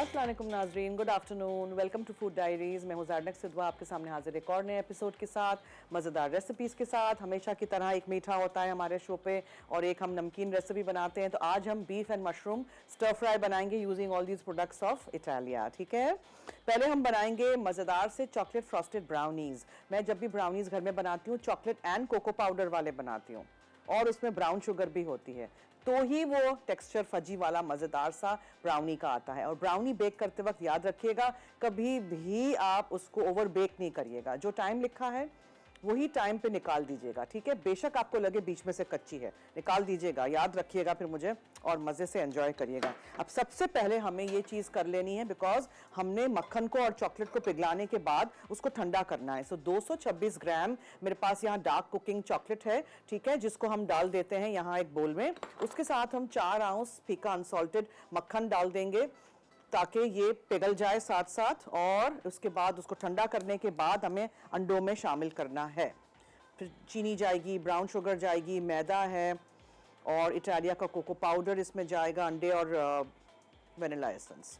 अस्सलाम वालेकुम नाजरीन, good afternoon, welcome to food diaries. मैं हूँ ज़ारनक सिद्वा आपके सामने हाजिर एक और नए एपिसोड के साथ, मज़ेदार रेसिपीज़ के साथ। हमेशा की तरह एक मीठा होता है हमारे शो पे और एक हम नमकीन रेसिपी बनाते हैं। तो आज हम beef and mushroom stir fry बनाएंगे using all these products of Italia. ठीक है, पहले हम बनाएंगे मज़ेदार से चॉकलेट फ्रॉस्टेड ब्राउनीज़। मैं जब भी ब्राउनीज़ घर में बनाती हूँ चॉकलेट एंड कोको पाउडर वाले बनाती हूँ और उसमें ब्राउन शुगर भी होती है, तो ही वो टेक्सचर फजी वाला मज़ेदार सा ब्राउनी का आता है। और ब्राउनी बेक करते वक्त याद रखिएगा, कभी भी आप उसको ओवर बेक नहीं करिएगा। जो टाइम लिखा है वही टाइम पे निकाल दीजिएगा। ठीक है, बेशक आपको लगे बीच में से कच्ची है, निकाल दीजिएगा, याद रखिएगा फिर मुझे, और मज़े से एंजॉय करिएगा। अब सबसे पहले हमें ये चीज़ कर लेनी है, बिकॉज हमने मक्खन को और चॉकलेट को पिघलाने के बाद उसको ठंडा करना है। सो 226 ग्राम मेरे पास यहाँ डार्क कुकिंग चॉकलेट है, ठीक है, जिसको हम डाल देते हैं यहाँ एक बोल में। उसके साथ हम 4 आउंस फीका अनसॉल्टेड मक्खन डाल देंगे ताकि ये पिघल जाए साथ साथ, और उसके बाद उसको ठंडा करने के बाद हमें अंडों में शामिल करना है। फिर चीनी जाएगी, ब्राउन शुगर जाएगी, मैदा है और इटालिया का कोको पाउडर इसमें जाएगा, अंडे और वनीला एसेंस,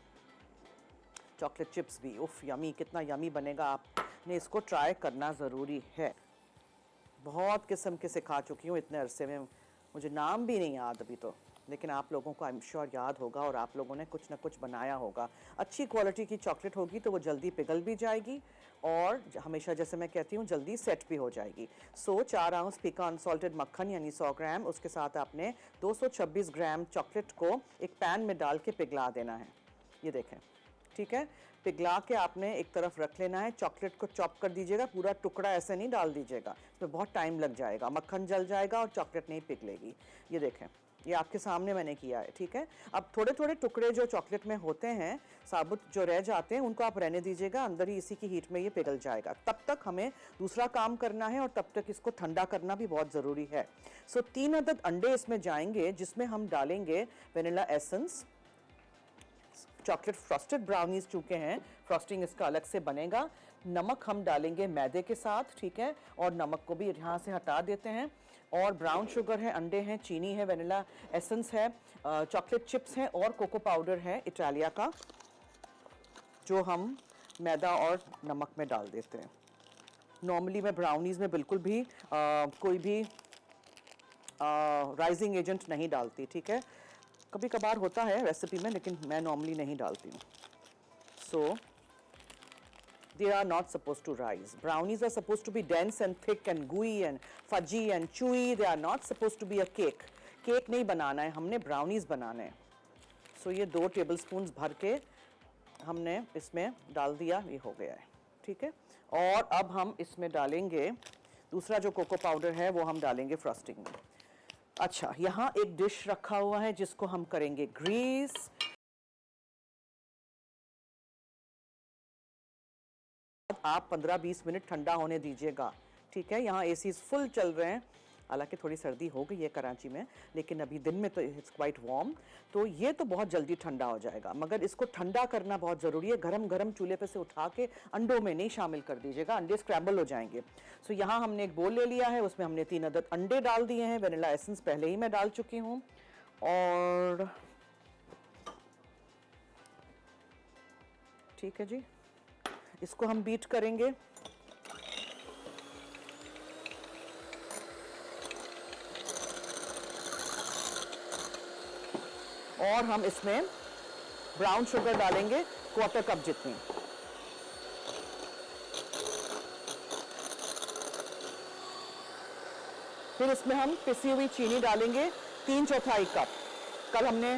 चॉकलेट चिप्स भी। उफ यमी, कितना यमी बनेगा, आपने इसको ट्राई करना ज़रूरी है। बहुत किस्म के सिखा चुकी हूँ इतने अरसे में, मुझे नाम भी नहीं याद अभी तो, लेकिन आप लोगों को आई एम श्योर याद होगा और आप लोगों ने कुछ ना कुछ बनाया होगा। अच्छी क्वालिटी की चॉकलेट होगी तो वो जल्दी पिघल भी जाएगी और हमेशा जैसे मैं कहती हूँ जल्दी सेट भी हो जाएगी। सो 4 आउंस फीका अनसॉल्टेड मक्खन यानी 100 ग्राम, उसके साथ आपने 226 ग्राम चॉकलेट को एक पैन में डाल के पिघला देना है। ये देखें, ठीक है, पिघला के आपने एक तरफ रख लेना है। चॉकलेट को चॉप कर दीजिएगा, पूरा टुकड़ा ऐसे नहीं डाल दीजिएगा, इसमें बहुत टाइम लग जाएगा, मक्खन जल जाएगा और चॉकलेट नहीं पिघलेगी। ये देखें, ये आपके सामने मैंने किया है। ठीक है, अब थोड़े थोड़े टुकड़े जो चॉकलेट में होते हैं, साबुत जो रह जाते हैं, उनको आप रहने दीजिएगा, अंदर ही इसी की हीट में ये पिघल जाएगा। तब तक हमें दूसरा काम करना है और तब तक इसको ठंडा करना भी बहुत ज़रूरी है। सो 3 अदद अंडे इसमें जाएंगे, जिसमें हम डालेंगे vanilla essence. Chocolate frosted brownies चूँकि हैं, फ्रॉस्टिंग इसका अलग से बनेगा। नमक हम डालेंगे मैदे के साथ, ठीक है, और नमक को भी यहाँ से हटा देते हैं। और ब्राउन शुगर है, अंडे हैं, चीनी है, वनीला एसेंस है, चॉकलेट चिप्स हैं और कोको पाउडर है इटालिया का, जो हम मैदा और नमक में डाल देते हैं। नॉर्मली मैं ब्राउनीज़ में बिल्कुल भी कोई भी राइजिंग एजेंट नहीं डालती, ठीक है, कभी कभार होता है रेसिपी में, लेकिन मैं नॉर्मली नहीं डालती हूँ। सो they are not supposed to rise. Brownies are supposed to be dense and thick and gooey and fudgy and chewy. They are not supposed to be a cake. Cake नहीं बनाना है, हमने brownies बनाने हैं। सो ये 2 tablespoon भर के हमने इसमें डाल दिया, ये हो गया है, ठीक है। और अब हम इसमें डालेंगे दूसरा जो कोको पाउडर है, वो हम डालेंगे फ्रॉस्टिंग में। अच्छा, यहाँ एक डिश रखा हुआ है जिसको हम करेंगे ग्रीस। आप 15-20 मिनट ठंडा होने दीजिएगा, ठीक है। यहाँ एसीज फुल चल रहे हैं, हालांकि थोड़ी सर्दी हो गई है कराची में, लेकिन अभी दिन में तो इट्स क्वाइट वार्म, तो ये तो बहुत जल्दी ठंडा हो जाएगा। मगर इसको ठंडा करना बहुत ज़रूरी है, गरम गरम चूल्हे पे से उठा के अंडों में नहीं शामिल कर दीजिएगा, अंडे स्क्रैम्बल हो जाएंगे। सो यहाँ हमने एक बोल ले लिया है, उसमें हमने 3 अदद अंडे डाल दिए हैं, वनीला एसेंस पहले ही मैं डाल चुकी हूँ, और ठीक है जी, इसको हम बीट करेंगे। और हम इसमें ब्राउन शुगर डालेंगे 1/4 कप जितनी। फिर इसमें हम पिसी हुई चीनी डालेंगे 3/4 कप। कल हमने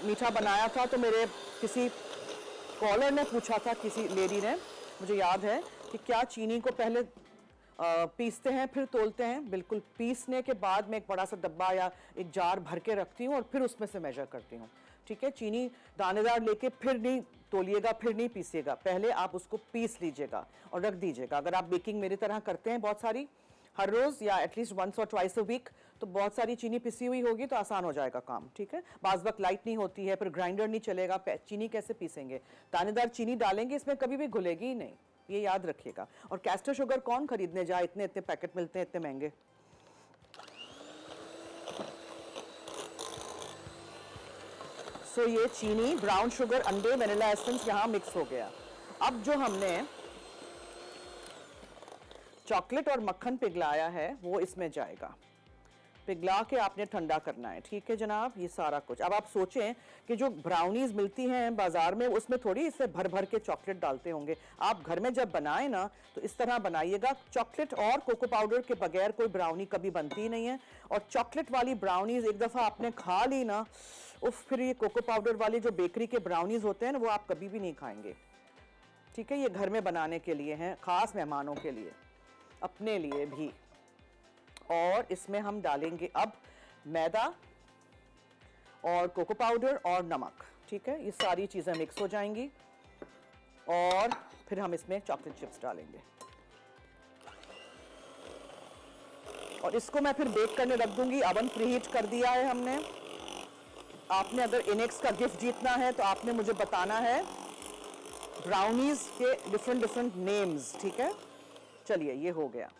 मीठा बनाया था तो मेरे किसी कॉलर ने पूछा था, किसी लेडी ने, मुझे याद है, कि क्या चीनी को पहले पीसते हैं फिर तोलते हैं। बिल्कुल, पीसने के बाद मैं एक बड़ा सा डब्बा या एक जार भर के रखती हूँ और फिर उसमें से मेजर करती हूँ, ठीक है। चीनी दानेदार लेके फिर नहीं तोलिएगा, फिर नहीं पीसिएगा, पहले आप उसको पीस लीजिएगा और रख दीजिएगा। अगर आप बेकिंग मेरी तरह करते हैं बहुत सारी हर रोज़ या एटलीस्ट 1 और 2 अ वीक, तो बहुत सारी चीनी पिसी हुई होगी तो आसान हो जाएगा काम, ठीक है। बाज़ वक्त लाइट नहीं होती है, फिर ग्राइंडर नहीं चलेगा, चीनी कैसे पीसेंगे। दानेदार चीनी डालेंगे इसमें, कभी भी घुलेगी ही नहीं, ये याद रखिएगा। और कैस्टर शुगर कौन खरीदने जाए, इतने इतने पैकेट मिलते हैं इतने महंगे। सो ये चीनी, ब्राउन शुगर, अंडे, वनीला एसेंस यहाँ मिक्स हो गया। अब जो हमने चॉकलेट और मक्खन पिघलाया है वो इसमें जाएगा। पिघला के आपने ठंडा करना है, ठीक है जनाब, ये सारा कुछ। अब आप सोचें कि जो ब्राउनीज मिलती हैं बाजार में उसमें थोड़ी इससे भर भर के चॉकलेट डालते होंगे। आप घर में जब बनाएं ना तो इस तरह बनाइएगा। चॉकलेट और कोको पाउडर के बगैर कोई ब्राउनी कभी बनती ही नहीं है। और चॉकलेट वाली ब्राउनीज एक दफ़ा आपने खा ली ना, उफ, फिर ये कोको पाउडर वाले जो बेकरी के ब्राउनीज होते हैं ना वो आप कभी भी नहीं खाएंगे, ठीक है। ये घर में बनाने के लिए हैं, ख़ास मेहमानों के लिए, अपने लिए भी। और इसमें हम डालेंगे अब मैदा और कोको पाउडर और नमक, ठीक है। ये सारी चीज़ें मिक्स हो जाएंगी और फिर हम इसमें चॉकलेट चिप्स डालेंगे और इसको मैं फिर बेक करने रख दूंगी। अवन प्रीहीट कर दिया है हमने। आपने अगर इनेक्स का गिफ्ट जीतना है तो आपने मुझे बताना है ब्राउनीज के डिफरेंट नेम्स, ठीक है। चलिए ये हो गया।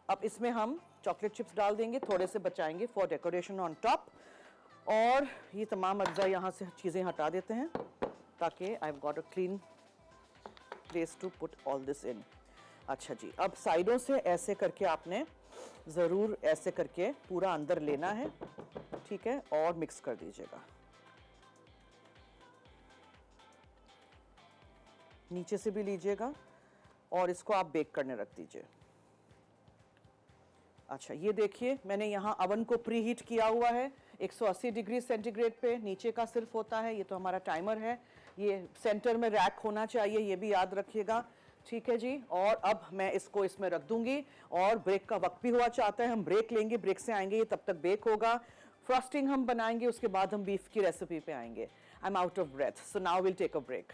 अब इसमें हम चॉकलेट चिप्स डाल देंगे, थोड़े से बचाएंगे फॉर डेकोरेशन ऑन टॉप। और ये तमाम अज्जा यहाँ से चीज़ें हटा देते हैं ताकि I have got a clean place to put all this in. अच्छा जी, अब साइडों से ऐसे करके आपने ज़रूर ऐसे करके पूरा अंदर लेना है, ठीक है, और मिक्स कर दीजिएगा। नीचे से भी लीजिएगा और इसको आप बेक करने रख दीजिए। अच्छा, ये देखिए मैंने यहाँ अवन को प्री हीट किया हुआ है 180 डिग्री सेंटीग्रेड पे। नीचे का सिर्फ होता है, ये तो हमारा टाइमर है। ये सेंटर में रैक होना चाहिए, ये भी याद रखिएगा, ठीक है जी। और अब मैं इसको इसमें रख दूंगी और ब्रेक का वक्त भी हुआ चाहता है, हम ब्रेक लेंगे, ब्रेक से आएंगे, ये तब तक बेक होगा। फ्रॉस्टिंग हम बनाएंगे, उसके बाद हम बीफ की रेसिपी पे आएंगे। I am out of breath, so now will take a break.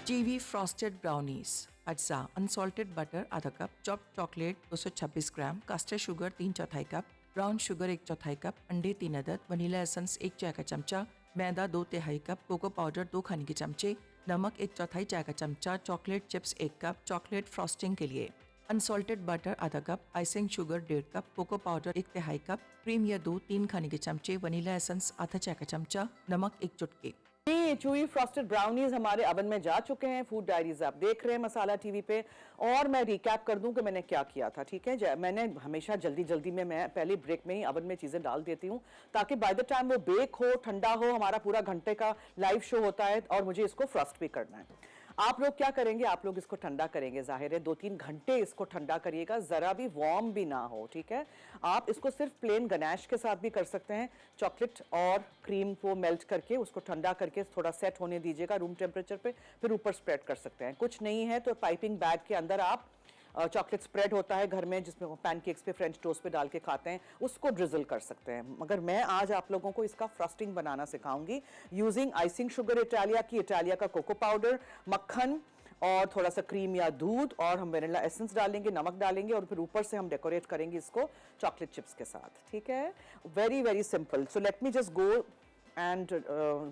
Kiwi frosted brownies, अज्जा अनसॉल्टेड बटर आधा cup, chopped chocolate 226 gram, caster sugar 3/4 cup, brown sugar 1/4 cup, अंडे 3 अदद, वनीला एसेंस 1 चाय का चमचा, मैदा 2/3 कप, कोको पाउडर 2 खाने के चमचे, नमक 1/4 चाय का चमचा, chocolate chips 1 cup, chocolate frosting के लिए अनसॉल्टेड बटर आधा cup, icing sugar 1.5 cup, cocoa powder 1/3 cup, cream या दूध 3 खाने के चमचे, वनीला एसेंस आधा चाय का चमचा, नमक 1 चुटकी। चूई फ्रॉस्टेड ब्राउनीज हमारे अवन में जा चुके हैं। फूड डायरीज आप देख रहे हैं मसाला टीवी पे। और मैं रिकैप कर दूं कि मैंने क्या किया था, ठीक है। मैंने हमेशा जल्दी जल्दी में मैं पहले ब्रेक में ही अवन में चीज़ें डाल देती हूँ ताकि बाय द टाइम वो बेक हो, ठंडा हो। हमारा पूरा घंटे का लाइव शो होता है और मुझे इसको फ्रॉस्ट भी करना है। आप लोग क्या करेंगे, आप लोग इसको ठंडा करेंगे, जाहिर है 2-3 घंटे इसको ठंडा करिएगा, ज़रा भी वार्म भी ना हो, ठीक है। आप इसको सिर्फ प्लेन गनैश के साथ भी कर सकते हैं। चॉकलेट और क्रीम को मेल्ट करके उसको ठंडा करके थोड़ा सेट होने दीजिएगा रूम टेम्परेचर पे, फिर ऊपर स्प्रेड कर सकते हैं। कुछ नहीं है तो पाइपिंग बैग के अंदर आप चॉकलेट स्प्रेड होता है घर में जिसमें पैनकेक्स पे, फ्रेंच टोस्ट पे डाल के खाते हैं, उसको ड्रिजल कर सकते हैं। मगर मैं आज आप लोगों को इसका फ्रॉस्टिंग बनाना सिखाऊंगी यूजिंग आइसिंग शुगर इटालिया की, इटालिया का कोको पाउडर, मक्खन और थोड़ा सा क्रीम या दूध, और हम वेनिला एसेंस डालेंगे, नमक डालेंगे और फिर ऊपर से हम डेकोरेट करेंगे इसको चॉकलेट चिप्स के साथ, ठीक है। Very very simple. So let me just go and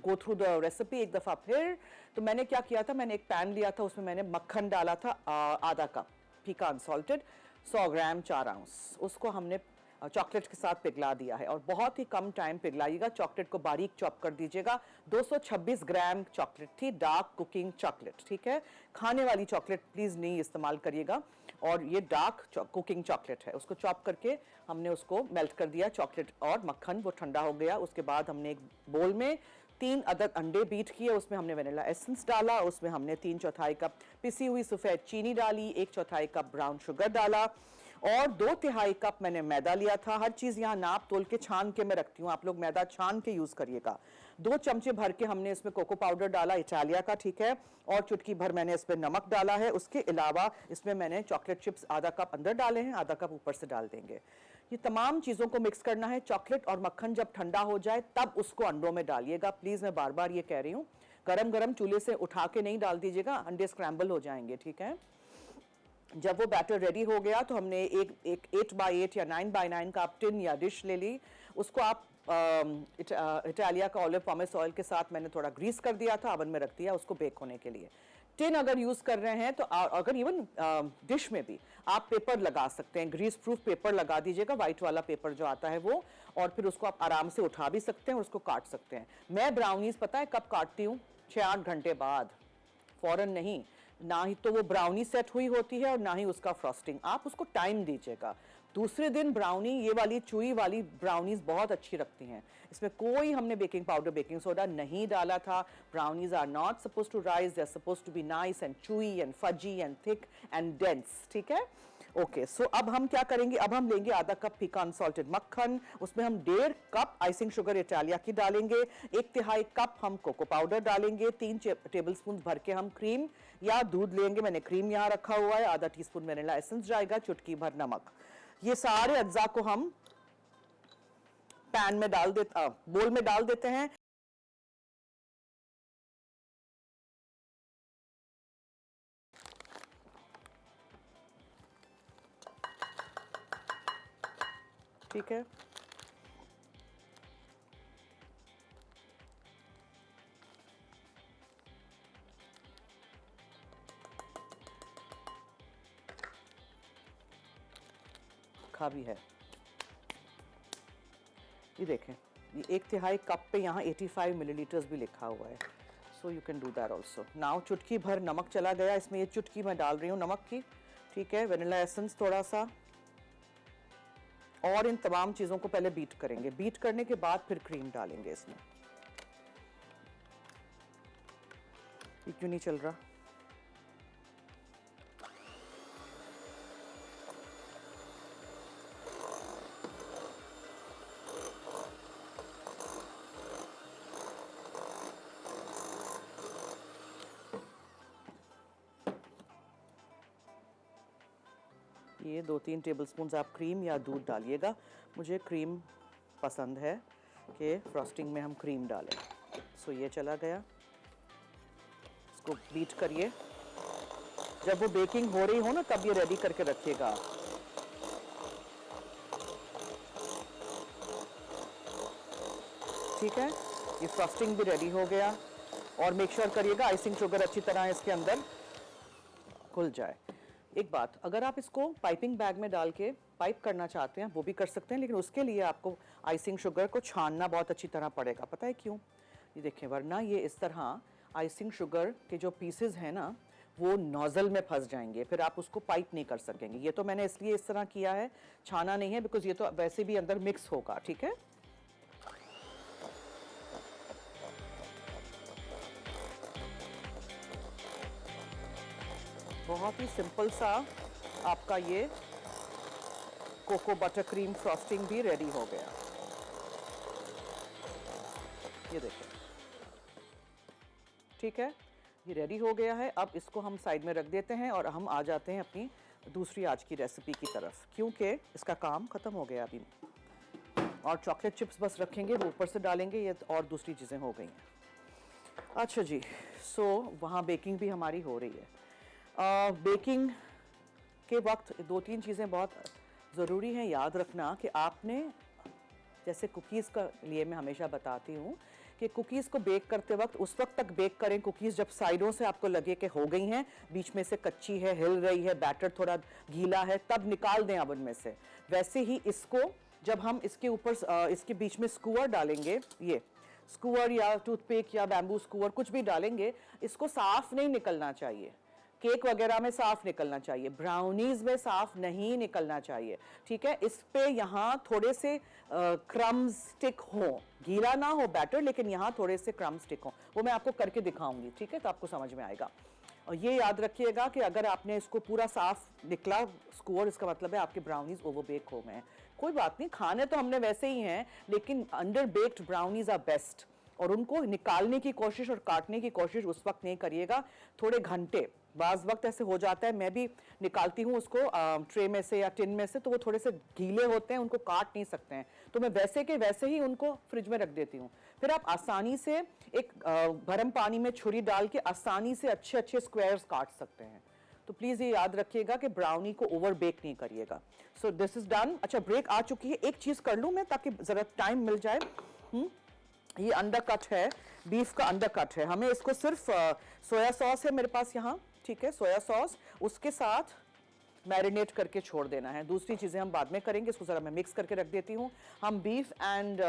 go through the recipe एक दफ़ा फिर। तो मैंने क्या किया था, मैंने एक पैन लिया था, उसमें मैंने मक्खन डाला था आधा कप फीका अनसॉल्टेड, 100 ग्राम 4 आउंस, उसको हमने चॉकलेट के साथ पिघला दिया है और बहुत ही कम टाइम पिघलाइएगा। चॉकलेट को बारीक चॉप कर दीजिएगा। 226 ग्राम चॉकलेट थी, डार्क कुकिंग चॉकलेट, ठीक है। खाने वाली चॉकलेट प्लीज़ नहीं इस्तेमाल करिएगा। और ये डार्क कुकिंग चॉकलेट है, उसको चॉप करके हमने उसको मेल्ट कर दिया, चॉकलेट और मक्खन, वो ठंडा हो गया। उसके बाद हमने एक बोल में 3 अदद अंडे बीट किए, उसमें हमने वेनिला एसेंस डाला, उसमें हमने 3/4 कप पिसी हुई सफ़ेद चीनी डाली, 1/4 कप ब्राउन शुगर डाला और 2/3 कप मैंने मैदा लिया था। हर चीज़ यहाँ नाप तोल के छान के मैं रखती हूँ, आप लोग मैदा छान के यूज़ करिएगा। 2 चमचे भर के हमने इसमें कोको पाउडर डाला इटालिया का, ठीक है, और चुटकी भर मैंने इस पर नमक डाला है। उसके अलावा इसमें मैंने चॉकलेट चिप्स आधा कप अंदर डाले हैं, आधा कप ऊपर से डाल देंगे। ये तमाम चीज़ों को मिक्स करना है। चॉकलेट और मक्खन जब ठंडा हो जाए तब उसको अंडों में डालिएगा, प्लीज़, मैं बार बार ये कह रही हूँ। गरम गरम चूल्हे से उठा के नहीं डाल दीजिएगा, अंडे स्क्रैम्बल हो जाएंगे, ठीक है। जब वो बैटर रेडी हो गया तो हमने एक 8x8 या 9x9 का आप टिन या डिश ले ली। उसको आप इटालिया का ऑलिव पॉमेस ऑयल के साथ मैंने थोड़ा ग्रीस कर दिया था, अवन में रख दिया उसको बेक होने के लिए। टिन अगर यूज़ कर रहे हैं तो अगर इवन डिश में भी आप पेपर लगा सकते हैं, ग्रीस प्रूफ पेपर लगा दीजिएगा, वाइट वाला पेपर जो आता है वो। और फिर उसको आप आराम से उठा भी सकते हैं और उसको काट सकते हैं। मैं ब्राउनीज पता है कब काटती हूँ? 6-8 घंटे बाद, फौरन नहीं। ना ही तो वो ब्राउनी सेट हुई होती है और ना ही उसका फ्रॉस्टिंग। आप उसको टाइम दीजिएगा। दूसरे दिन ब्राउनी, ये वाली चुई वाली ब्राउनीज बहुत अच्छी रखती हैं। इसमें कोई हमने बेकिंग पाउडर, बेकिंग सोडा नहीं डाला था। Brownies are not suppose to rise, they are suppose to be nice and chewy and fudgy and thick and dense. ठीक है, ओके। सो अब हम क्या करेंगे? अब हम लेंगे आधा कप फीका अनसॉल्टेड मक्खन, उसमें हम 1.5 कप आइसिंग शुगर इटालिया की डालेंगे, 1/3 कप हम कोको पाउडर डालेंगे, 3 टेबलस्पून भर के हम क्रीम या दूध लेंगे। मैंने क्रीम यहाँ रखा हुआ है, आधा टीस्पून वैनिला एसेंस जाएगा, चुटकी भर नमक। ये सारे अज्जा को हम पैन में डाल देते, बोल में डाल देते हैं। ठीक है, खा भी है। ये देखें, ये 1/3 कप पे यहाँ 85 मिलीलीटर्स भी लिखा हुआ है। So you can do that also. Now चुटकी भर नमक चला गया इसमें, ये चुटकी मैं डाल रही हूँ नमक की। ठीक है, वेनिला एसेंस थोड़ा सा, और इन तमाम चीज़ों को पहले बीट करेंगे। बीट करने के बाद फिर क्रीम डालेंगे इसमें। ये क्यों नहीं चल रहा? ये 2-3 टेबलस्पून आप क्रीम या दूध डालिएगा। मुझे क्रीम पसंद है कि फ्रॉस्टिंग में हम क्रीम डालें। सो ये चला गया, इसको बीट करिए। जब वो बेकिंग हो रही हो ना, तब ये रेडी करके रखिएगा। ठीक है, ये फ्रॉस्टिंग भी रेडी हो गया। और मेक श्योर करिएगा आइसिंग शुगर अच्छी तरह इसके अंदर घुल जाए। एक बात, अगर आप इसको पाइपिंग बैग में डाल के पाइप करना चाहते हैं वो भी कर सकते हैं, लेकिन उसके लिए आपको आइसिंग शुगर को छानना बहुत अच्छी तरह पड़ेगा। पता है क्यों? ये देखें, वरना ये इस तरह आइसिंग शुगर के जो पीसेस हैं ना, वो नोजल में फंस जाएंगे, फिर आप उसको पाइप नहीं कर सकेंगे। ये तो मैंने इसलिए इस तरह किया है, छाना नहीं है, बिकॉज ये तो वैसे भी अंदर मिक्स होगा। ठीक है, बहुत ही सिंपल सा आपका ये कोको बटर क्रीम फ्रॉस्टिंग भी रेडी हो गया। ये देखिए, ठीक है, ये रेडी हो गया है। अब इसको हम साइड में रख देते हैं और हम आ जाते हैं अपनी दूसरी आज की रेसिपी की तरफ, क्योंकि इसका काम ख़त्म हो गया अभी। और चॉकलेट चिप्स बस रखेंगे, वो ऊपर से डालेंगे, ये और दूसरी चीज़ें हो गई हैं। अच्छा जी, सो वहाँ बेकिंग भी हमारी हो रही है। बेकिंग के वक्त 2-3 चीज़ें बहुत ज़रूरी हैं याद रखना कि आपने, जैसे कुकीज़ का लिए मैं हमेशा बताती हूँ कि कुकीज़ को बेक करते वक्त उस वक्त तक बेक करें कुकीज़ जब साइडों से आपको लगे कि हो गई हैं, बीच में से कच्ची है, हिल रही है, बैटर थोड़ा गीला है, तब निकाल दें ओवन में से। वैसे ही इसको जब हम इसके ऊपर इसके बीच में स्कूअर डालेंगे, ये स्कूअर या टूथपिक या बैम्बू स्कूअर कुछ भी डालेंगे, इसको साफ नहीं निकलना चाहिए। केक वगैरह में साफ निकलना चाहिए, ब्राउनीज में साफ नहीं निकलना चाहिए। ठीक है, इस पे यहाँ थोड़े से क्रम्स स्टिक हो, गीला ना हो बैटर, लेकिन यहाँ थोड़े से क्रम्स स्टिक हो। वो मैं आपको करके दिखाऊंगी, ठीक है, तो आपको समझ में आएगा। और ये याद रखिएगा कि अगर आपने इसको पूरा साफ निकला स्कूअर, इसका मतलब है आपके ब्राउनीज ओवर बेक हो गए हैं। कोई बात नहीं, खाने तो हमने वैसे ही हैं, लेकिन underbaked brownies are best. और उनको निकालने की कोशिश और काटने की कोशिश उस वक्त नहीं करिएगा, थोड़े घंटे, बाज़ वक्त ऐसे हो जाता है, मैं भी निकालती हूँ उसको ट्रे में से या टिन में से, तो वो थोड़े से गीले होते हैं, उनको काट नहीं सकते हैं, तो मैं वैसे के वैसे ही उनको फ्रिज में रख देती हूँ। फिर आप आसानी से एक गर्म पानी में छुरी डाल के आसानी से अच्छे अच्छे स्क्वायर्स काट सकते हैं। तो प्लीज़ ये याद रखिएगा कि ब्राउनी को ओवर बेक नहीं करिएगा। So this is done. अच्छा, ब्रेक आ चुकी है, एक चीज़ कर लूँ मैं ताकि ज़रा टाइम मिल जाए। ये अंडर कट है, बीफ का अंडर कट है, हमें इसको सिर्फ सोया सॉस है मेरे पास यहाँ, ठीक है, सोया सॉस, उसके साथ मैरिनेट करके छोड़ देना है। दूसरी चीज़ें हम बाद में करेंगे, इसको ज़रा मैं मिक्स करके रख देती हूँ। हम बीफ एंड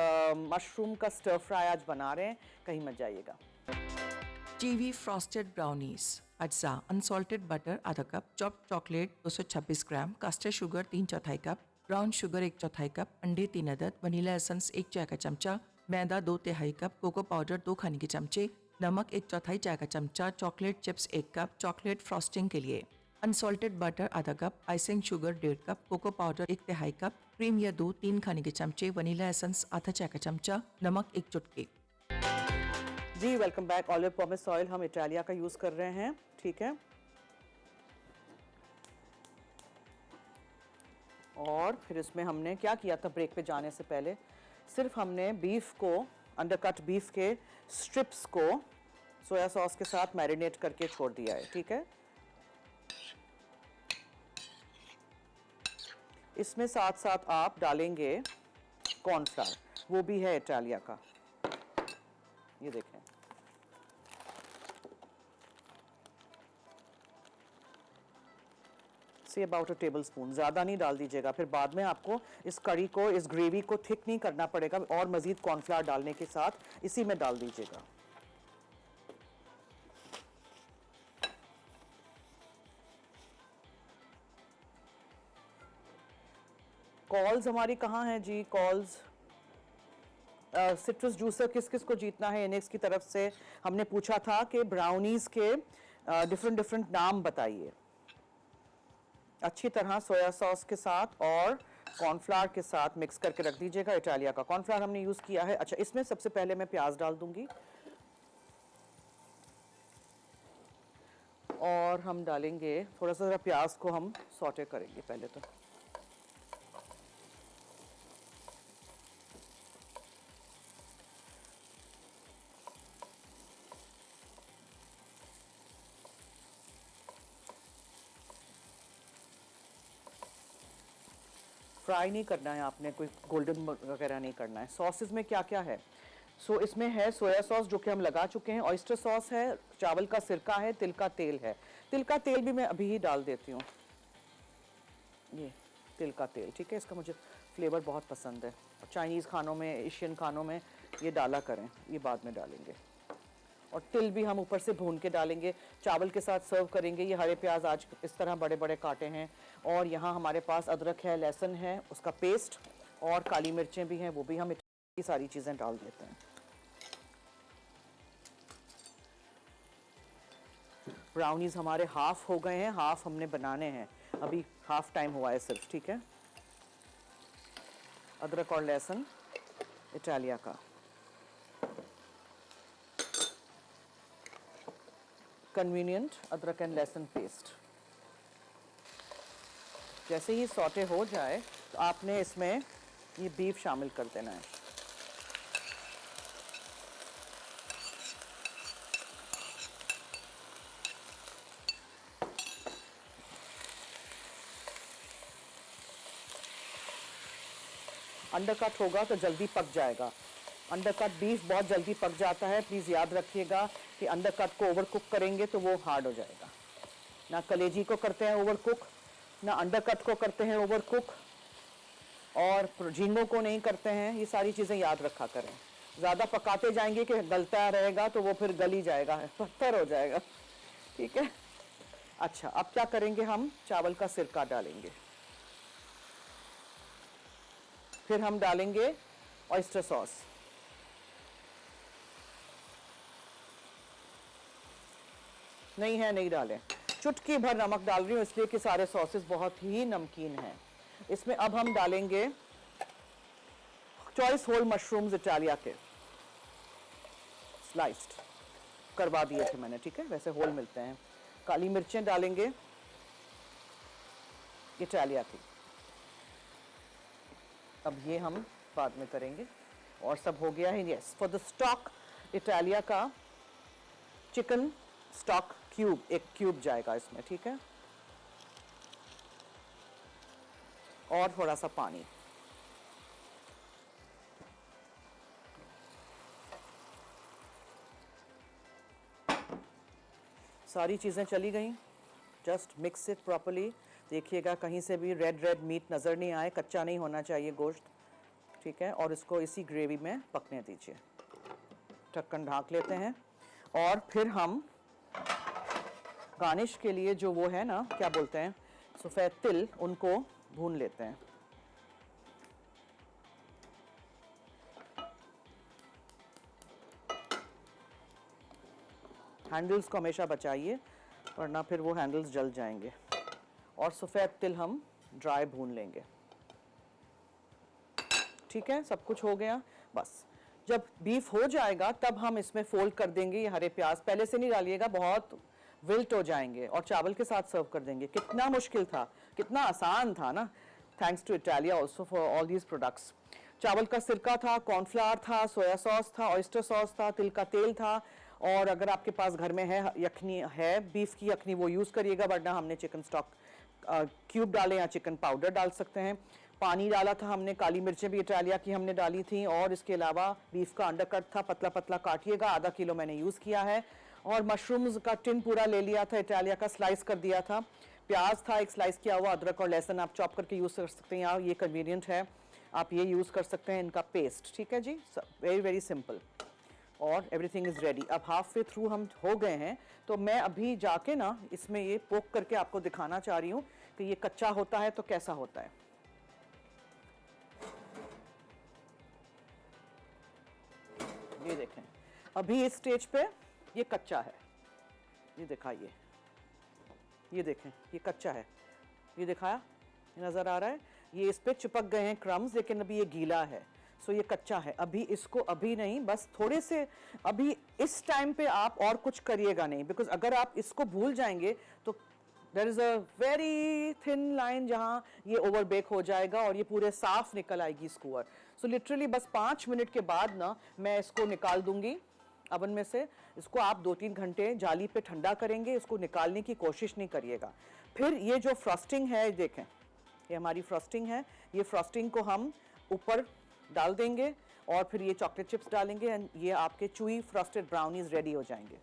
मशरूम का स्टर फ्राई आज बना रहे हैं, कहीं मत जाइएगा। कीवी फ्रॉस्टेड ब्राउनीज, अज्जा अनसॉल्टेड बटर आधा cup, chop chocolate 226 gram, caster sugar 3/4 cup, brown sugar 1/4 cup, अंडे 3 अदद, वनीला एसेंस 1 चाय का चमचा, मैदा 2/3 कप, कोको पाउडर 2 खाने के चमचे, नमक 1/4 चाय का चमचा, chocolate chips 1 cup, chocolate frosting के लिए अनसॉल्टेड बटर आधा cup, icing sugar 1.5 cup, cocoa powder 1/3 cup, cream या दूध 3 खाने के चमचे, वनीला एसेंस आधा चाय का चमचा, नमक 1 चुटकी। जी वेलकम बैक। ऑलिव पॉमेस ऑयल हम इटालिया का यूज़ कर रहे हैं, ठीक है। और फिर इसमें हमने क्या किया था ब्रेक पे जाने से पहले, सिर्फ हमने बीफ को, अंडरकट बीफ के स्ट्रिप्स को सोया सॉस के साथ मैरिनेट करके छोड़ दिया है, ठीक है। इसमें साथ साथ आप डालेंगे कॉर्नफ्लावर, वो भी है इटालिया का, ये देखें। Say about a table spoon, ज़्यादा नहीं डाल दीजिएगा, फिर बाद में आपको इस कड़ी को, इस ग्रेवी को थिक नहीं करना पड़ेगा, और मज़ीद कॉर्नफ्लावर डालने के साथ इसी में डाल दीजिएगा। कॉल्स हमारी कहाँ हैं जी? कॉल्स सिट्रस जूसर किस किस को जीतना है इनेक्स की तरफ से? हमने पूछा था कि ब्राउनीज के डिफरेंट नाम बताइए। अच्छी तरह सोया सॉस के साथ और कॉर्नफ्लावर के साथ मिक्स करके रख दीजिएगा। इटालिया का कॉर्नफ्लावर हमने यूज़ किया है। अच्छा, इसमें सबसे पहले मैं प्याज डाल दूंगी, और हम डालेंगे थोड़ा सा, प्याज को हम सॉटे करेंगे पहले तो। फ्राई नहीं करना है आपने, कोई गोल्डन वगैरह नहीं करना है। सॉसेस में क्या क्या है? इसमें है सोया सॉस जो कि हम लगा चुके हैं, ऑयस्टर सॉस है, चावल का सिरका है, तिल का तेल है। तिल का तेल भी मैं अभी ही डाल देती हूँ, ये तिल का तेल, ठीक है। इसका मुझे फ्लेवर बहुत पसंद है। चाइनीज़ खानों में, एशियन खानों में ये डाला करें, ये बाद में डालेंगे। और तिल भी हम ऊपर से भून के डालेंगे, चावल के साथ सर्व करेंगे। ये हरे प्याज आज इस तरह बड़े बड़े काटे हैं, और यहाँ हमारे पास अदरक है, लहसुन है, उसका पेस्ट, और काली मिर्चें भी हैं, वो भी हम ये सारी चीज़ें डाल देते हैं। ब्राउनीज हमारे हाफ हो गए हैं, हाफ हमने बनाने हैं, अभी हाफ टाइम हुआ है सिर्फ, ठीक है। अदरक और लहसुन इटालिया का, कन्वीनियंट अदरक एंड लहसुन पेस्ट। जैसे ही सॉटे हो जाए तो आपने इसमें ये बीफ शामिल कर देना है। अंडरकट होगा तो जल्दी पक जाएगा। अंडरकट बीफ बहुत जल्दी पक जाता है, प्लीज़ याद रखिएगा कि अंडरकट को ओवर कुक करेंगे तो वो हार्ड हो जाएगा। ना कलेजी को करते हैं ओवर कुक, ना अंडरकट को करते हैं ओवर कुक, और झींगों को नहीं करते हैं। ये सारी चीज़ें याद रखा करें। ज़्यादा पकाते जाएंगे कि गलता रहेगा तो वो फिर गल ही जाएगा, पत्थर हो जाएगा, ठीक है। अच्छा, अब क्या करेंगे, हम चावल का सिरका डालेंगे, फिर हम डालेंगे ऑयस्टर सॉस, नहीं है नहीं डालें, चुटकी भर नमक डाल रही हूँ इसलिए कि सारे सॉसेस बहुत ही नमकीन हैं। इसमें अब हम डालेंगे चॉइस होल मशरूम्स इटालिया के, स्लाइस्ड करवा दिए थे मैंने, ठीक है, वैसे होल मिलते हैं। काली मिर्चें डालेंगे इटालिया की, अब ये हम बाद में करेंगे। और सब हो गया है। Yes, for the stock Italia का चिकन स्टॉक क्यूब, एक क्यूब जाएगा इसमें, ठीक है, और थोड़ा सा पानी। सारी चीज़ें चली गई, जस्ट मिक्स इट प्रॉपर्ली। देखिएगा कहीं से भी रेड रेड मीट नज़र नहीं आए, कच्चा नहीं होना चाहिए गोश्त, ठीक है। और इसको इसी ग्रेवी में पकने दीजिए। ढक्कन ढाक लेते हैं और फिर हम गार्निश के लिए जो वो है ना, क्या बोलते हैं, सफ़ेद तिल, उनको भून लेते हैं। हैंडल्स को हमेशा बचाइए वरना फिर वो हैंडल्स जल जाएंगे। और सफ़ेद तिल हम ड्राई भून लेंगे। ठीक है, सब कुछ हो गया। बस जब बीफ हो जाएगा तब हम इसमें फोल्ड कर देंगे ये हरे प्याज। पहले से नहीं डालिएगा, बहुत विल्ट हो जाएंगे, और चावल के साथ सर्व कर देंगे। कितना मुश्किल था, कितना आसान था ना। Thanks to Italia also for all these products. चावल का सिरका था, कॉर्नफ्लावर था, सोया सॉस था, ऑयस्टर सॉस था, तिल का तेल था, और अगर आपके पास घर में है यखनी है, बीफ की यखनी, वो यूज़ करिएगा, वरना हमने चिकन स्टॉक क्यूब डाले या चिकन पाउडर डाल सकते हैं। पानी डाला था हमने, काली मिर्चें भी इटालिया की हमने डाली थी, और इसके अलावा बीफ का अंडरकट था, पतला पतला काटिएगा, आधा किलो मैंने यूज़ किया है। और मशरूम्स का टिन पूरा ले लिया था इटालिया का, स्लाइस कर दिया था। प्याज था एक स्लाइस किया हुआ, अदरक और लहसुन आप चॉप करके यूज़ कर सकते हैं, या ये कन्वीनियंट है आप ये यूज़ कर सकते हैं, इनका पेस्ट। ठीक है जी, वेरी वेरी सिंपल। और एवरीथिंग इज़ रेडी। अब हाफ वे थ्रू हम हो गए हैं, तो मैं अभी जाके ना इसमें ये पोक करके आपको दिखाना चाह रही हूँ कि ये कच्चा होता है तो कैसा होता है। ये देखें, अभी इस स्टेज पे ये कच्चा है, ये दिखाइए, ये देखें ये कच्चा है, ये दिखाया, ये नज़र आ रहा है, ये इस पे चिपक गए हैं क्रम्स, लेकिन अभी ये गीला है, सो ये कच्चा है। अभी इसको अभी नहीं, बस थोड़े से अभी इस टाइम पे आप और कुछ करिएगा नहीं, बिकॉज अगर आप इसको भूल जाएंगे तो there is a very thin line जहाँ ये ओवर बेक हो जाएगा और ये पूरे साफ निकल आएगी स्कूअर। सो लिटरली बस 5 मिनट के बाद ना मैं इसको निकाल दूंगी अवन में से। इसको आप 2-3 घंटे जाली पे ठंडा करेंगे, इसको निकालने की कोशिश नहीं करिएगा। फिर ये जो फ्रॉस्टिंग है, देखें ये हमारी फ्रॉस्टिंग है, ये फ्रॉस्टिंग को हम ऊपर डाल देंगे और फिर ये चॉकलेट चिप्स डालेंगे, एंड ये आपके चूई फ्रॉस्टेड ब्राउनीज रेडी हो जाएंगे।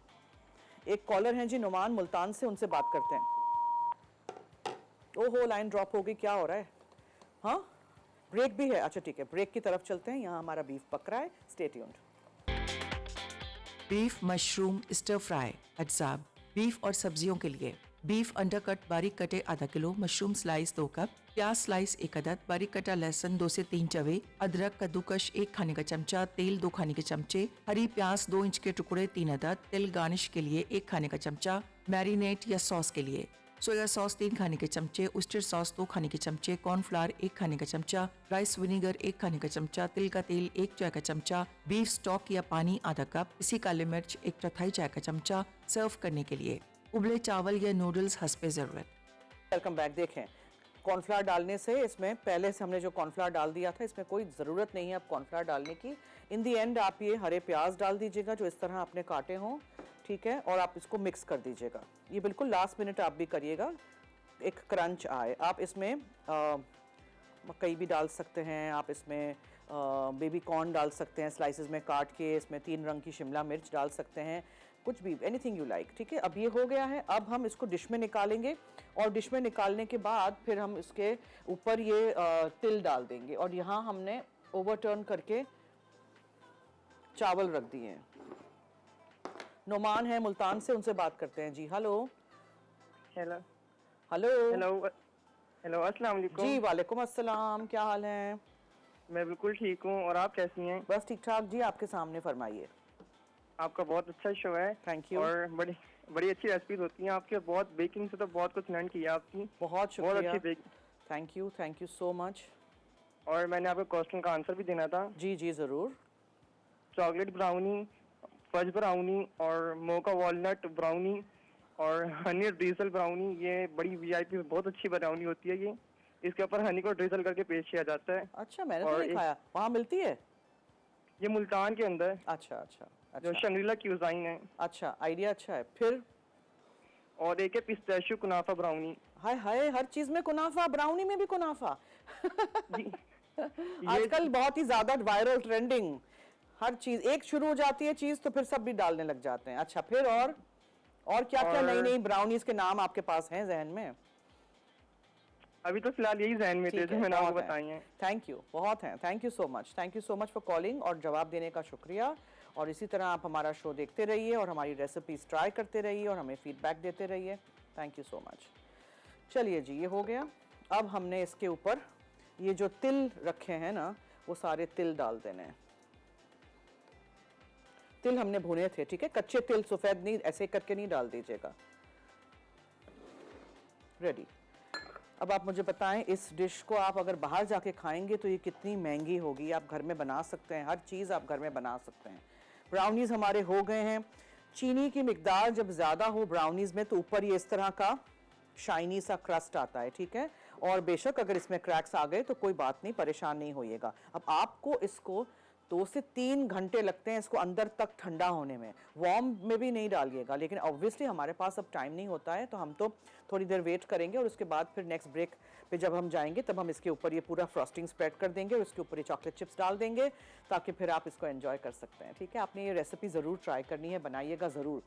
एक कॉलर हैं जी नुमान मुल्तान से, उनसे बात करते हैं। ओहो, लाइन ड्रॉप हो गई, क्या हो रहा है? हाँ, ब्रेक भी है, अच्छा ठीक है, ब्रेक की तरफ चलते हैं, यहाँ हमारा बीफ पक रहा है, stay tuned. Beef mushroom stir fry अज्जाब। बीफ और सब्जियों के लिए बीफ अंडरकट बारीक कटे आधा किलो, मशरूम स्लाइस 2 कप, प्याज स्लाइस 1 अदद, बारीक कटा लहसुन 2 से 3 चवे, अदरक कद्दूकश 1 खाने का चमचा, तेल 2 खाने के चमचे, हरी प्याज 2 इंच के टुकड़े 3 अदद, तिल गार्निश के लिए 1 खाने का चमचा, मैरिनेट या सॉस के लिए सोया सॉस 3 खाने के चमचे, ऑयस्टर सॉस 2 खाने के चमचे, कॉर्नफ्लावर 1 खाने का चमचा, राइस विनेगर 1 खाने का चमचा, तिल का तेल 1 चाय का चमचा, बीफ स्टॉक या पानी आधा कप, इसी काली मिर्च 1/4 चाय का चमचा। सर्व करने के लिए उबले चावल या नूडल्स हस्बे ज़रूरत। Welcome back. देखें, कॉर्नफ्लावर डालने से, इसमें पहले से हमने जो कॉर्नफ्लावर डाल दिया था, इसमें कोई ज़रूरत नहीं है अब कॉर्नफ्लावर डालने की। इन दी एंड आप ये हरे प्याज डाल दीजिएगा जो इस तरह आपने काटे हों, ठीक है, और आप इसको मिक्स कर दीजिएगा। ये बिल्कुल लास्ट मिनट आप भी करिएगा, एक क्रंच आए। आप इसमें मकई भी डाल सकते हैं, आप इसमें बेबी कॉर्न डाल सकते हैं स्लाइसेस में काट के, इसमें 3 रंग की शिमला मिर्च डाल सकते हैं, कुछ भी, एनीथिंग यू लाइक। ठीक है, अब ये हो गया है, अब हम इसको डिश में निकालेंगे, और डिश में निकालने के बाद फिर हम इसके ऊपर ये तिल डाल देंगे, और यहाँ हमने ओवरटर्न करके चावल रख दिए हैं। नोमान है मुल्तान से, उनसे बात करते हैं जी। Hello hello hello hello hello, अस्सलाम वालेकुम। जी वालेकुम अस्सलाम, क्या हाल है? मैं बिल्कुल ठीक हूँ, और आप कैसी हैं? बस ठीक ठाक जी, आपके सामने फरमाइए। आपका बहुत अच्छा शो है। Thank you. और बड़ी बड़ी अच्छी रेसिपीज होती हैं आपके, बहुत बेकिंग से तो बहुत कुछ लर्न किया आपकी, बहुत बहुत शुक्रिया, अच्छी baking. Thank you so much. और मैंने आपको क्वेश्चन का आंसर भी देना था। जी जी ज़रूर। चॉकलेट ब्राउनी, फज ब्राउनी, और मोका वॉलनट ब्राउनी, और हनी ड्रिजल ब्राउनी, ये बड़ी वीआईपी बहुत अच्छी ब्राउनी होती है। ये इसके ऊपर हनी को ड्रिजल करके पेश किया जाता है। अच्छा, मैंने तो और नहीं खाया, वहाँ मिलती है? ये मुल्तान के अंदर अच्छा अच्छा जो अच्छा शंग्रीला क्यूजाइन है। अच्छा, आइडिया अच्छा है। फिर और एक है पिस्ताशियो कुनाफा ब्राउनी। हाय हाय, हर चीज में कुनाफा, ब्राउनी में भी कुनाफा। जी आजकल बहुत ही ज्यादा वायरल ट्रेंडिंग, हर चीज एक शुरू हो जाती है चीज तो फिर सब भी डालने लग जाते हैं। अच्छा, फिर और क्या क्या और- नई नई ब्राउनीज के नाम आपके पास हैं जहन में? अभी तो फिलहाल यही जहन में थे ठीक जो है, मैंने आपको बहुत है। बताई हैं। थैंक यू, बहुत हैं। Thank you so much, thank you so much for calling और जवाब देने का शुक्रिया। और इसी तरह आप हमारा शो देखते रहिए और हमारी रेसिपीज ट्राई करते रहिए और हमें फीडबैक देते रहिए। Thank you so much. चलिए जी, ये हो गया। अब हमने इसके ऊपर ये जो तिल रखे हैं ना, वो सारे तिल डाल देने हैं। तिल हमने भुने थे, ठीक है, कच्चे तिल, सफेद नहीं, ऐसे करके नहीं डाल दीजिएगा। रेडी। अब आप मुझे बताएं, इस डिश को आप अगर बाहर जाके खाएंगे तो ये कितनी महंगी होगी। आप घर में बना सकते हैं, हर चीज़ आप घर में बना सकते हैं। ब्राउनीज हमारे हो गए हैं। चीनी की मिकदार जब ज़्यादा हो ब्राउनीज में तो ऊपर ये इस तरह का शाइनी सा क्रस्ट आता है, ठीक है। और बेशक अगर इसमें क्रैक्स आ गए तो कोई बात नहीं, परेशान नहीं होइएगा। अब आपको इसको 2 से 3 घंटे लगते हैं इसको अंदर तक ठंडा होने में। वार्म में भी नहीं डालिएगा, लेकिन ऑब्वियसली हमारे पास अब टाइम नहीं होता है तो हम तो थोड़ी देर वेट करेंगे और उसके बाद फिर नेक्स्ट ब्रेक पे जब हम जाएंगे तब हम इसके ऊपर ये पूरा फ्रॉस्टिंग स्प्रेड कर देंगे और इसके ऊपर ये चॉकलेट चिप्स डाल देंगे ताकि फिर आप इसको एंजॉय कर सकते हैं, ठीक है। आपने ये रेसिपी ज़रूर ट्राई करनी है, बनाइएगा ज़रूर।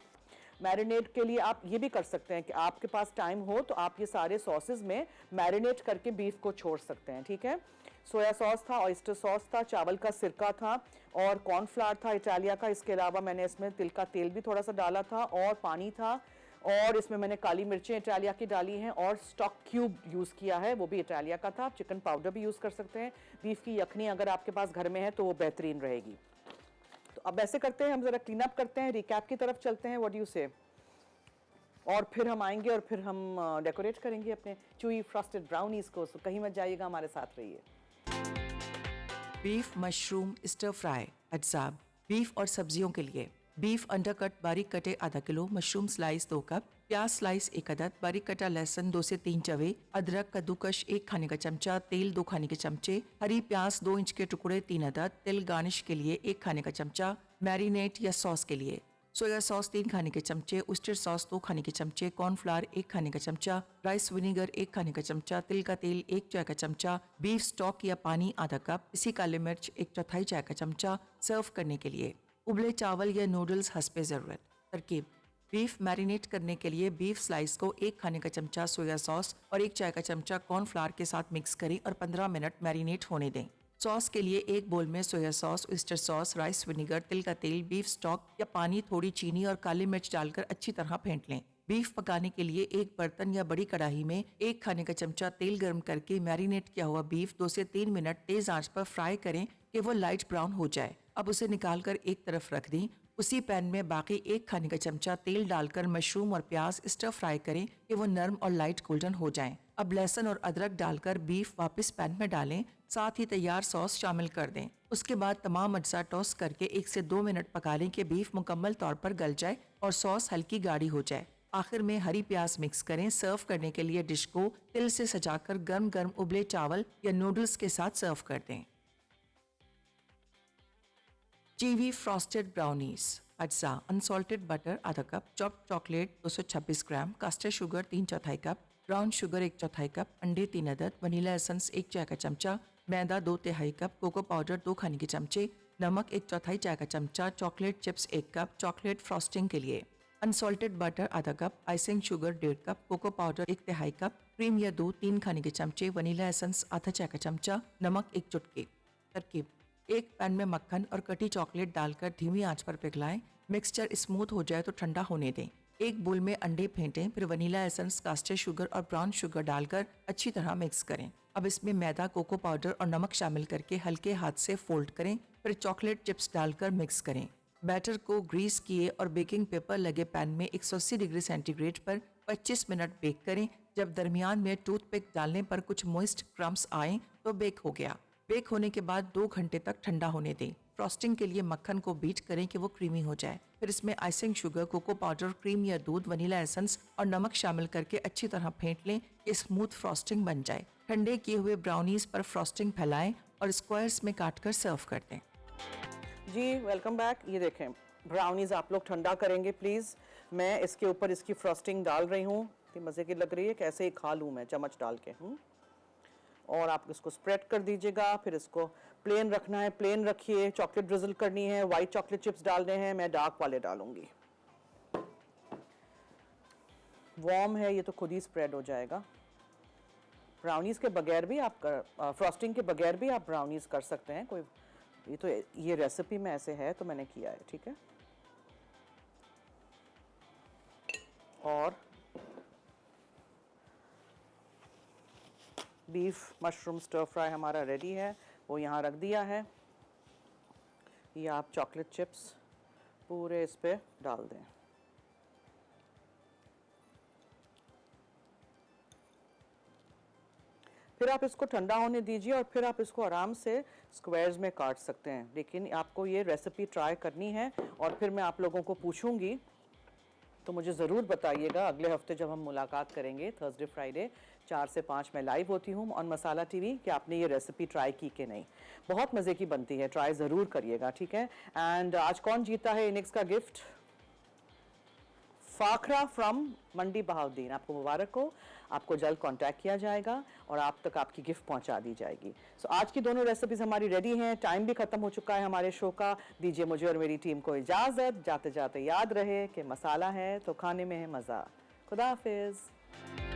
मैरिनेट के लिए आप ये भी कर सकते हैं कि आपके पास टाइम हो तो आप ये सारे सॉसेज में मैरिनेट करके बीफ को छोड़ सकते हैं, ठीक है। सोया सॉस था, ऑयस्टर सॉस था, चावल का सिरका था और कॉर्नफ्लावर था इटालिया का। इसके अलावा मैंने इसमें तिल का तेल भी थोड़ा सा डाला था और पानी था और इसमें मैंने काली मिर्चें इटालिया की डाली हैं और स्टॉक क्यूब यूज़ किया है, वो भी इटालिया का था। आप चिकन पाउडर भी यूज़ कर सकते हैं। बीफ की यखनी अगर आपके पास घर में है तो वो बेहतरीन रहेगी। तो अब ऐसे करते हैं, हम ज़रा क्लीन अप करते हैं, रिकैप की तरफ चलते हैं, व्हाट डू यू से, और फिर हम आएंगे और फिर हम डेकोरेट करेंगे अपने चूई फ्रॉस्टेड ब्राउनीज़ को। तो कहीं मत जाइएगा, हमारे साथ रहिए। बीफ मशरूम स्टर फ्राई अज्जाब। बीफ और सब्जियों के लिए बीफ अंडरकट बारीक कटे आधा किलो, मशरूम स्लाइस 2 कप, प्याज स्लाइस 1 अदद, बारीक कटा लहसुन 2 से 3 चवे, अदरक कद्दूकश 1 खाने का चमचा, तेल 2 खाने के चमचे, हरी प्याज 2 इंच के टुकड़े 3 अदद, तिल गार्निश के लिए 1 खाने का चमचा, मैरिनेट या सॉस के लिए सोया सॉस 3 खाने के चमचे, उस्टर सॉस 2 खाने के चमचे, कॉर्नफ्लावर 1 खाने का चमचा, राइस विनेगर 1 खाने का चमचा, तिल का तेल 1 चाय का चमचा, बीफ स्टॉक या पानी आधा कप, इसी काली मिर्च 1/4 चाय का चमचा। सर्व करने के लिए उबले चावल या नूडल्स हस्बे ज़रूरत। तरकीब: बीफ मैरिनेट करने के लिए बीफ स्लाइस को 1 खाने का चमचा सोया सॉस और 1 चाय का चमचा कॉर्नफ्लावर के साथ मिक्स करें और 15 मिनट मैरिनेट होने दें। सॉस के लिए एक बोल में soya sauce, oyster sauce, rice vinegar, तिल का तेल, बीफ स्टॉक या पानी, थोड़ी चीनी और काली मिर्च डालकर अच्छी तरह फेंट लें। बीफ पकाने के लिए एक बर्तन या बड़ी कढ़ाई में 1 खाने का चमचा तेल गर्म करके मैरिनेट किया हुआ बीफ 2 से 3 मिनट तेज आंच पर फ्राई करें कि वो लाइट ब्राउन हो जाए। अब उसे निकालकर एक तरफ रख दें। उसी पैन में बाकी 1 खाने का चमचा तेल डालकर मशरूम और प्याज स्टर फ्राई करें कि वो नरम और लाइट गोल्डन हो जाएं। अब लहसुन और अदरक डालकर बीफ वापस पैन में डालें, साथ ही तैयार सॉस शामिल कर दें। उसके बाद तमाम अज्जा टॉस करके 1 से 2 मिनट पका लें कि बीफ मुकम्मल तौर पर गल जाए और सॉस हल्की गाढ़ी हो जाए। आखिर में हरी प्याज मिक्स करें। सर्व करने के लिए डिश को तिल से सजाकर गर्म गर्म उबले चावल या नूडल्स के साथ सर्व कर दें। चीवी फ्रॉस्टेड ब्राउनीज अज्जा: अनसॉल्टेड बटर आधा cup, chopped chocolate 226 gram, caster sugar 3/4 cup, brown sugar 1/4 cup, अंडे 3 अदद, वनीला एसेंस 1 चाय का चमचा, मैदा 2/3 कप, कोको पाउडर 2 खाने के चमचे, नमक 1/4 चाय का चमचा, chocolate chips 1 cup, chocolate frosting के लिए अनसॉल्टेड बटर आधा cup, icing sugar 1.5 cup, cocoa powder 1/3 cup, cream या दूध 3 खाने के चमचे, वनीला एसेंस आधा चाय का चमचा, नमक 1 चुटकी। तरकीब: एक पैन में मक्खन और कटी चॉकलेट डालकर धीमी आंच पर पिघलाएं। मिक्सचर स्मूथ हो जाए तो ठंडा होने दें। एक बोल में अंडे फेंटें, फिर वनीला एसेंस, कास्टर शुगर और ब्राउन शुगर डालकर अच्छी तरह मिक्स करें। अब इसमें मैदा, कोको पाउडर और नमक शामिल करके हल्के हाथ से फोल्ड करें, फिर चॉकलेट चिप्स डालकर मिक्स करें। बैटर को ग्रीस किए और बेकिंग पेपर लगे पैन में 180 डिग्री सेंटीग्रेड पर 25 मिनट बेक करें। जब दरमियान में टूथपिक डालने पर कुछ मॉइस्ट क्रम्स आएं तो बेक हो गया। बेक होने के बाद 2 घंटे तक ठंडा होने दें। फ्रॉस्टिंग के लिए मक्खन को बीट करें कि वो क्रीमी हो जाए। फिर इसमें icing sugar, cocoa powder, cream या दूध, वनीला एसेंस और नमक शामिल करके अच्छी तरह फेंट लें कि स्मूथ फ्रॉस्टिंग बन जाए। ठंडे किए हुए ब्राउनीज पर फ्रॉस्टिंग फैलाएं और स्क्वायर्स में काटकर सर्व कर दें। जी वेलकम बैक। ये देखें ब्राउनीज आप लोग ठंडा करेंगे प्लीज़। मैं इसके ऊपर इसकी फ्रॉस्टिंग डाल रही हूँ। इतनी मज़े की लग रही है, कैसे ही खा लूँ मैं चम्मच डाल के। और आप इसको स्प्रेड कर दीजिएगा। फिर इसको प्लेन रखना है, प्लेन रखिए। चॉकलेट ड्रिजल करनी है, वाइट चॉकलेट चिप्स डालने हैं, मैं डार्क वाले डालूंगी। वार्म है ये तो खुद ही स्प्रेड हो जाएगा। ब्राउनीज़ के बगैर भी आप फ्रॉस्टिंग के बगैर भी आप ब्राउनीज़ कर सकते हैं, कोई ये रेसिपी में ऐसे है तो मैंने किया है, ठीक है। और बीफ मशरूम स्टर फ्राई हमारा रेडी है, वो यहाँ रख दिया है। ये आप चॉकलेट चिप्स पूरे इस पे डाल दें। फिर आप इसको ठंडा होने दीजिए और फिर आप इसको आराम से स्क्वायर्स में काट सकते हैं। लेकिन आपको ये रेसिपी ट्राई करनी है और फिर मैं आप लोगों को पूछूंगी, तो मुझे ज़रूर बताइएगा अगले हफ्ते जब हम मुलाकात करेंगे, थर्सडे फ्राइडे 4 से 5 मैं लाइव होती हूँ ऑन मसाला टीवी, कि आपने ये रेसिपी ट्राई की कि नहीं। बहुत मज़े की बनती है, ट्राई ज़रूर करिएगा, ठीक है। एंड आज कौन जीता है इनिक्स का गिफ्ट? फाखरा फ्रॉम मंडी बहाउद्दीन, आपको मुबारक हो। आपको जल्द कांटेक्ट किया जाएगा और आप तक आपकी गिफ्ट पहुंचा दी जाएगी। सो आज की दोनों रेसिपीज हमारी रेडी हैं, टाइम भी खत्म हो चुका है हमारे शो का। दीजिए मुझे और मेरी टीम को इजाज़त। जाते जाते याद रहे कि मसाला है तो खाने में है मज़ा। खुदा हाफिज़।